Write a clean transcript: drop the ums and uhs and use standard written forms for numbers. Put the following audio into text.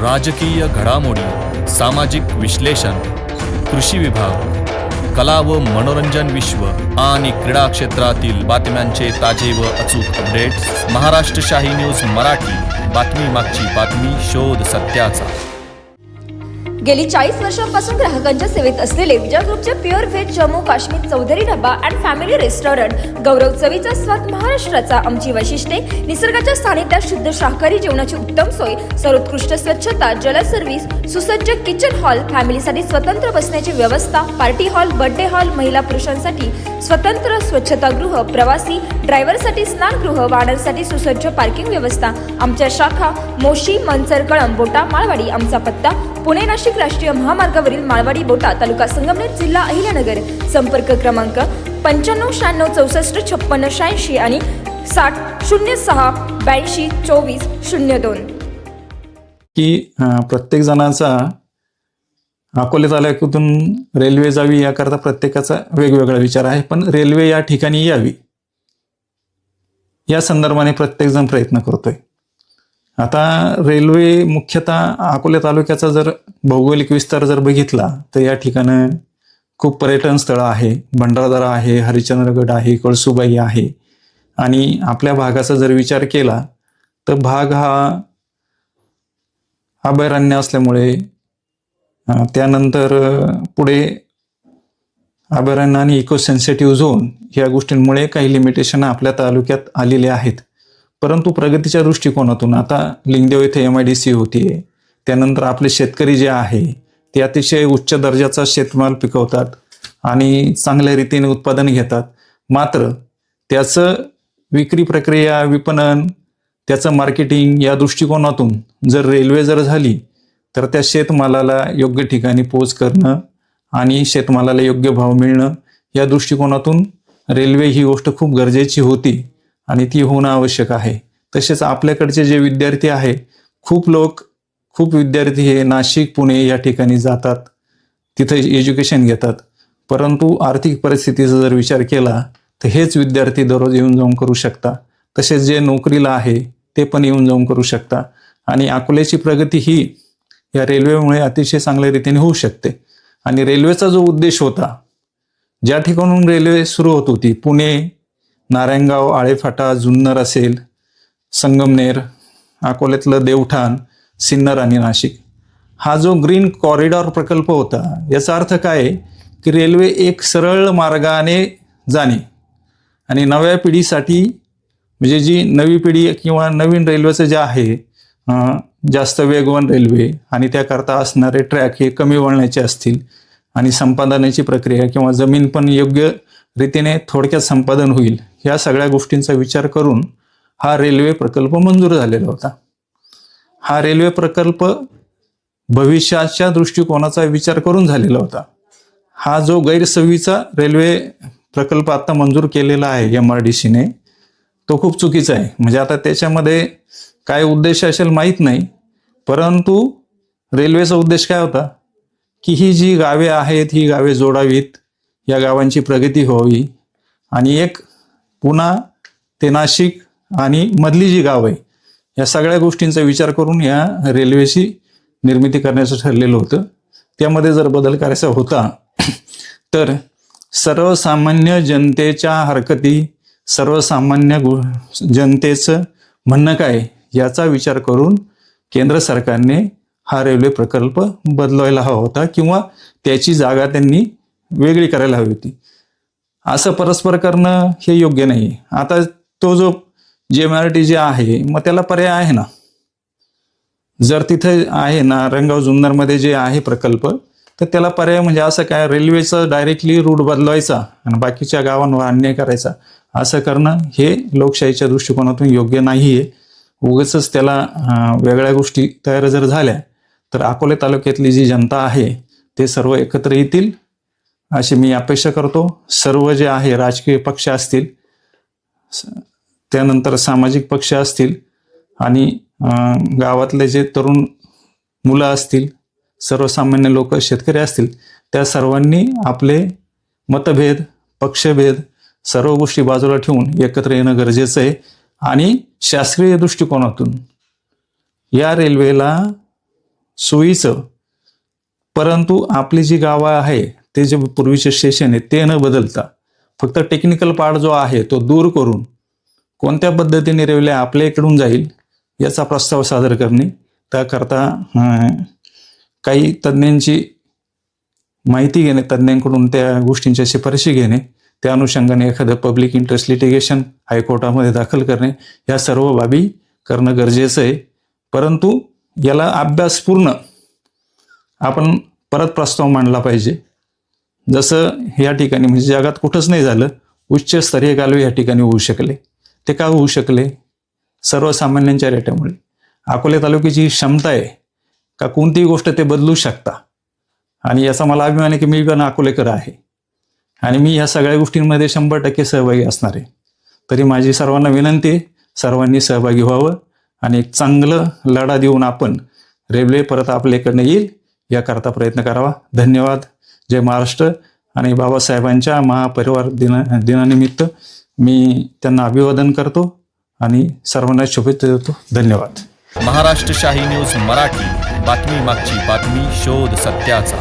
राजकीय घडामोडी, सामाजिक विश्लेषण, कृषी विभाग, कला व मनोरंजन विश्व आणि क्रीडा क्षेत्रातील बातम्यांचे ताजे व अचूक अपडेट्स महाराष्ट्र शाही न्यूज मराठी. बातमी मागची बातमी, शोध सत्याचा. गेली 40 वर्षांपासून ग्राहकांच्या सेवेत असलेले विजय ग्रुपचे प्युअर व्हेज जम्मू काश्मीर चौधरी डब्बा अँड फॅमिली रेस्टॉरंट. गौरव चवीचा स्वाद महाराष्ट्राचा. आमची वैशिष्ट्ये: निसर्गाच्या सानिध्यात शुद्ध शाकाहारी जेवणाची उत्तम सोय, सर्वोत्कृष्ट स्वच्छता, जल सर्व्हिस, सुसज्ज किचन हॉल, फॅमिलीसाठी स्वतंत्र बसण्याची व्यवस्था, पार्टी हॉल, बर्थडे हॉल, महिला पुरुषांसाठी स्वतंत्र स्वच्छतागृह, प्रवासी ड्रायव्हरसाठी स्नानगृह, वाहनांसाठी सुसज्ज पार्किंग व्यवस्था. आमच्या शाखा मोशी, मनसर, कळंब, बोटा, माळवाडी. आमचा पत्ता: पुणे नाशिक राष्ट्रीय महामार्गावरील माळवाडी बोटा, तालुका संगमनेर, जिल्हा अहिल्यानगर. संपर्क क्रमांक 95 96 64 56 86 आणि 60 06 82 24 02. की प्रत्येक जणाचा अकोले तालुक्यातून रेल्वे जावी याकरता प्रत्येकाचा वेगवेगळा विचार आहे, पण रेल्वे या ठिकाणी यावी या संदर्भाने प्रत्येकजण प्रयत्न करतोय. आता रेल्वे मुख्यतः अकोले तालुक्याचा जर भौगोलिक विस्तार जर बघितला तर या ठिकाणी खूप पर्यटन स्थळं आहे. भंडारदरा आहे, हरिश्चंद्रगड आहे, कळसुबाई आहे. आणि आपल्या भागाचा जर विचार केला तर भाग हा अभयारण्य असल्यामुळे त्यानंतर पुढे अभयारण्य आणि इको सेन्सिटिव्ह झोन या गोष्टींमुळे काही लिमिटेशन आपल्या तालुक्यात आलेले आहेत. परंतु प्रगतीच्या दृष्टिकोनातून आता लिंगदेव येथे MIDC होतीये. त्यानंतर आपले शेतकरी जे आहे ते अतिशय उच्च दर्जाचा शेतमाल पिकवतात आणि चांगल्या रीतीने उत्पादन घेतात. मात्र त्याचं विक्री प्रक्रिया, विपणन, त्याचं मार्केटिंग या दृष्टिकोनातून जर रेल्वे जर झाली तर त्या शेतमालाला योग्य ठिकाणी पोच करणं आणि शेतमालाला योग्य भाव मिळणं या दृष्टिकोनातून रेल्वे ही गोष्ट खूप गरजेची होती आणि ती होणं आवश्यक आहे. तसेच आपल्याकडचे जे विद्यार्थी आहे, खूप विद्यार्थी हे नाशिक, पुणे या ठिकाणी जातात, तिथे एज्युकेशन घेतात. परंतु आर्थिक परिस्थितीचा जर विचार केला तर हेच विद्यार्थी दररोज येऊन जाऊन करू शकता. तसेच जे नोकरीला आहे ते पण येऊन जाऊन करू शकता. आणि अकोल्याची प्रगती ही या रेल्वेमुळे अतिशय चांगल्या रीतीने होऊ शकते. आणि रेल्वेचा जो उद्देश होता, ज्या ठिकाणून रेल्वे सुरू होत होती, पुणे, नारायणगाव, आळेफाटा, जुन्नर असेल, संगमनेर, अकोल्यातलं देवठाण, सिन्नर आणि नाशिक, हा जो ग्रीन कॉरिडॉर प्रकल्प होता, याचा अर्थ काय आहे की रेल्वे एक सरळ मार्गाने जाणे आणि नव्या पिढीसाठी, म्हणजे जी नवी पिढी किंवा नवीन रेल्वेचं जे आहे, जास्त वेगवान रेल्वे आणि त्याकरता असणारे ट्रॅक हे कमी वळण्याचे असतील आणि संपादनाची प्रक्रिया किंवा जमीन पण योग्य रीतीने थोडक्यात संपादन होईल, ह्या सगळ्या गोष्टींचा विचार करून हा रेल्वे प्रकल्प मंजूर झालेला होता. हा रेल्वे प्रकल्प भविष्याच्या दृष्टिकोनाचा विचार करून झालेला होता. हा जो गैरसोयीचा रेल्वे प्रकल्प आता मंजूर केलेला आहे MRDCने, तो खूप चुकीचा आहे. म्हणजे आता त्याच्यामध्ये काय उद्देश असेल माहीत नाही, परंतु रेल्वेचा उद्देश काय होता की ही जी गावे आहेत ही गावे जोडावीत, या गावांची प्रगती व्हावी आणि एक पुणा ते नाशिक आणि मधली जी गाव आहे या सगळ्या गोष्टींचा विचार करून या रेल्वेची निर्मिती करण्याचं ठरलेलं होतं. त्यामध्ये जर बदल करायचा होता तर सर्वसामान्य जनतेच्या हरकती, सर्वसामान्य जनतेचं म्हणणं काय याचा विचार करून केंद्र सरकारने हा रेल्वे प्रकल्प बदलायला हवा होता किंवा त्याची जागा त्यांनी वेगळी करायला हवी होती. असं परस्पर करणं हे योग्य नाही. आता तो जो MRT जे आहे, मग त्याला पर्याय आहे ना. जर तिथे आहे नारायणगाव जुन्नरमध्ये जे आहे प्रकल्प, तर त्याला पर्याय म्हणजे असं काय, रेल्वेचा डायरेक्टली रूट बदलवायचा आणि बाकीच्या गावांवर अन्याय करायचा, असं करणं हे लोकशाहीच्या दृष्टिकोनातून योग्य नाही आहे. उगाचच त्याला वेगळ्या गोष्टी तयार जर झाल्या तर अकोले तालुक्यातली जी जनता आहे ते सर्व एकत्र येतील अशी मी अपेक्षा करतो. सर्व जे आहे राजकीय पक्ष असतील, त्यानंतर सामाजिक पक्ष असतील आणि गावातले जे तरुण मुलं असतील, सर्वसामान्य लोक, शेतकरी असतील, त्या सर्वांनी आपले मतभेद, पक्षभेद सर्व गोष्टी बाजूला ठेवून एकत्र येणं गरजेचं आहे. आणि शास्त्रीय दृष्टिकोनातून या रेल्वेला सोयीचं, परंतु आपली जी गावं आहे ते जे पूर्वीचे स्टेशन आहे ते न बदलता फक्त टेक्निकल पार्ट जो आहे तो दूर करून कोणत्या पद्धतीने रेल्वे आपल्या इकडून जाईल याचा प्रस्ताव सादर करणे, त्याकरता काही तज्ज्ञांची माहिती घेणे, तज्ज्ञांकडून त्या गोष्टींच्या शिफारशी घेणे, त्या अनुषंगाने एखादं पब्लिक इंटरेस्ट लिटिगेशन हायकोर्टामध्ये दाखल करणे, या सर्व बाबी करणं गरजेचं आहे. परंतु याला अभ्यासपूर्ण आपण परत प्रस्ताव मांडला पाहिजे. जसं या ठिकाणी म्हणजे जगात कुठंच नाही झालं, उच्चस्तरीय कालवे या ठिकाणी होऊ शकले. ते का होऊ शकले? सर्वसामान्यांच्या रेट्यामुळे. अकोले तालुक्याची ही क्षमता आहे का कोणतीही गोष्ट ते बदलू शकता, आणि याचा मला अभिमान आहे की मी पण अकोलेकर आहे आणि मी ह्या सगळ्या गोष्टींमध्ये 100% सहभागी असणार आहे. तरी माझी सर्वांना विनंती आहे, सर्वांनी सहभागी व्हावं आणि एक चांगलं लढा देऊन आपण रेल्वे परत आपल्याकडनं येईल याकरता प्रयत्न करावा. धन्यवाद. जय महाराष्ट्र. आणि बाबासाहेबांच्या महापरिवार दिनानिमित्त मी त्यांना अभिवादन करतो आणि सर्वांना शुभेच्छा देतो. धन्यवाद. महाराष्ट्र शाही न्यूज मराठी, बातमी मागची बातमी, शोध सत्याचा.